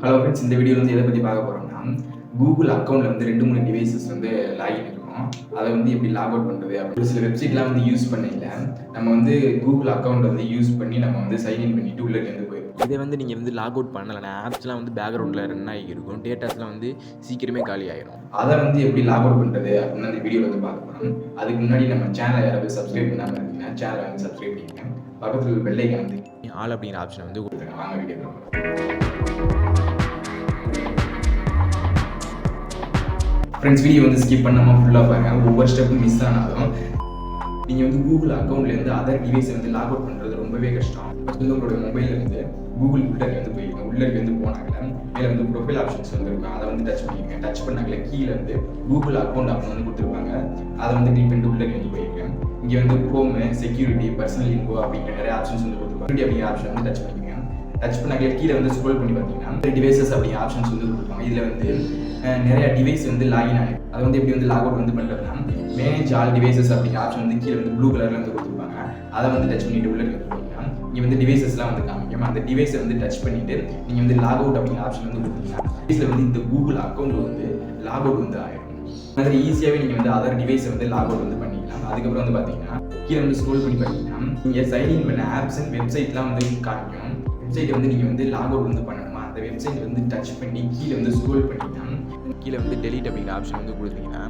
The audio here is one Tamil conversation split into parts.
ஹலோ ஃப்ரெண்ட்ஸ், இந்த வீடியோ வந்து எதை பற்றி பார்க்க போகிறோம்னா, கூகுள் அக்கௌண்ட்டில் வந்து 2-3 டிவைசஸ் வந்து லாகின் இருக்கும். அதை வந்து எப்படி லாக் அவுட் பண்ணுறது அப்படின்னு சில வெப்சைட்லாம் வந்து யூஸ் பண்ணையில் நம்ம வந்து கூகுள் அக்கௌண்ட் வந்து யூஸ் பண்ணி நம்ம வந்து சைன்இன் பண்ணிவிட்டு உள்ளே வந்து போயிருக்கோம். இதை வந்து நீங்கள் வந்து லாக் அவுட் பண்ணலைன்னா ஆப்ஸ்லாம் வந்து பேக்ரவுண்டில் ரன் ஆகியிருக்கும், டேட்டாஸ்லாம் வந்து சீக்கிரமே காலி ஆகிரும். அதை வந்து எப்படி லாக் அவுட் பண்ணுறது அப்படின்னு அந்த வீடியோவில் வந்து பார்க்க போகிறோம். அதுக்கு முன்னாடி நம்ம சேனலை யாராவது சப்ஸ்கிரைப் பண்ணாமல் இருந்தீங்கன்னா சேனலை வந்து சப்ஸ்கிரைப் பண்ணிக்கோங்க. பக்கத்தில் பெல் ஐக்கான் வந்து ஆல் அப்படிங்கிற ஆப்ஷன் வந்து கொடுத்துருங்க. வாங்க வீடியோ. ஃப்ரெண்ட்ஸ், வீடியோ வந்து ஸ்கிப் பண்ணாமல் ஃபுல்லாக பாருங்கள். ஒவ்வொரு ஸ்டெப்பும் மிஸ் ஆனாலும் நீங்கள் வந்து கூகுள் அக்கௌண்ட்லேருந்து அதர் டிவைஸை வந்து லாக் அவுட் பண்ணுறது ரொம்பவே கஷ்டம். ஃபஸ்ட்டு வந்து உங்களோட மொபைல்லேருந்து கூகுள் உள்ளே வந்து போயிருக்கேன். உள்ளே வந்து போனாங்களே மேலே வந்து ப்ரொஃபைல் ஆப்ஷன்ஸ் வந்துருக்கும். அதை வந்து டச் பண்ணியிருக்கேன். டச் பண்ணாங்களே கீழே வந்து கூகுள் அக்கௌண்ட் ஆப்ஷன் வந்து கொடுத்துருப்பாங்க. அதை வந்து கிளிக் பண்ணிட்டு உள்ளே வந்து போயிருக்கேன். இங்கே வந்து ஹோமு, செக்யூரிட்டி, பர்சனல் இன்ஃபோ அப்படிங்கிற நிறைய ஆப்ஷன்ஸ் வந்து கொடுத்துருப்பாங்க. அப்படிங்கிற ஆப்ஷன் வந்து டச் பண்ணிக்கோங்க. டச் பண்ணாங்களே கீழே வந்து ஸ்க்ரோல் பண்ணி பார்த்தீங்கன்னா டிவைசஸ் அப்படிங்கிற ஆப்ஷன்ஸ் வந்து கொடுத்துருப்பாங்க. இதில் வந்து நிறைய டிவைஸ் வந்து லாகின் ஆகிடும். அதை வந்து எப்படி வந்து லாக் அவுட் வந்து பண்ணுறதுனா, மேனேஜ் ஆல் டிவைசஸ் அப்படிங்கிற ஆப்ஷன் வந்து கீழே வந்து ப்ளூ கலரில் வந்து கொடுத்துருப்பாங்க. அதை வந்து டச் பண்ணிட்டு உள்ளே போனீங்கன்னா இங்கே வந்து டிவைசஸ்லாம் வந்து காமிக்கும். அந்த டிவைஸை வந்து டச் பண்ணிட்டு நீங்கள் வந்து லாக் அவுட் அப்படிங்கிற ஆப்ஷன் வந்து கொடுத்தீங்கன்னா டிவைஸில் வந்து இந்த கூகுள் அக்கௌண்ட் வந்து லாக் அவுட் வந்து ஆகிடும். மாதிரி ஈஸியாகவே நீங்கள் வந்து அதர் டிவைஸை வந்து லாக் அவுட் வந்து பண்ணிக்கலாம். அதுக்கப்புறம் வந்து பார்த்தீங்கன்னா கீழே வந்து ஸ்க்ரோல் பண்ணி பார்த்தீங்கன்னா நீங்கள் சைன்இன் பண்ண ஆப்ஸ் அண்ட் வெப்சைட்லாம் வந்து காமிக்கும். வெப்சைட்டை வந்து நீங்கள் வந்து லாக் அவுட் வந்து பண்ணணுமா, அந்த வெப்சைட் வந்து டச் பண்ணி கீழே வந்து ஸ்க்ரோல் பண்ணிங்கன்னா கீழே வந்து டெலீட் அப்படிங்கிற ஆப்ஷன் வந்து கொடுத்தீங்கன்னா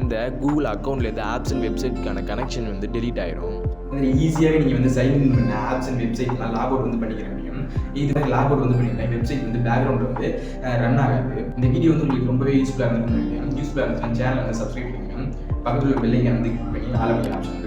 இந்த கூகுள் அக்கௌண்ட்லேருந்து ஆப்ஸ் அண்ட் வெப்சைட்க்கான கனெக்ஷன் வந்து டெலீட் ஆகிடும். ஈஸியாகவே நீங்கள் வந்து சைன்இன் பண்ண ஆப்ஸ் அண்ட் வெப்சைட்லாம் லாக் அவுட் வந்து பண்ணிக்கிற முடியும். இது மாதிரி லாக் அவுட் வந்து பண்ணிக்கலாம். வெப்சைட் வந்து பேக்ரவுண்டில் வந்து ரன் ஆகாது. இந்த வீடியோ வந்து உங்களுக்கு ரொம்பவே யூஸ்ஃபுல்லாக இருந்துச்சு. யூஸ்ஃபுல்லாக இருந்துச்சுன்னா சேனல் வந்து சப்ஸ்கிரைப் பண்ணிக்கோங்க. பக்கத்தில் பெல் ஐக்கான் வந்து கிளிக் பண்ணி ஆல் அப்படிங்கிற ஆப்ஷன்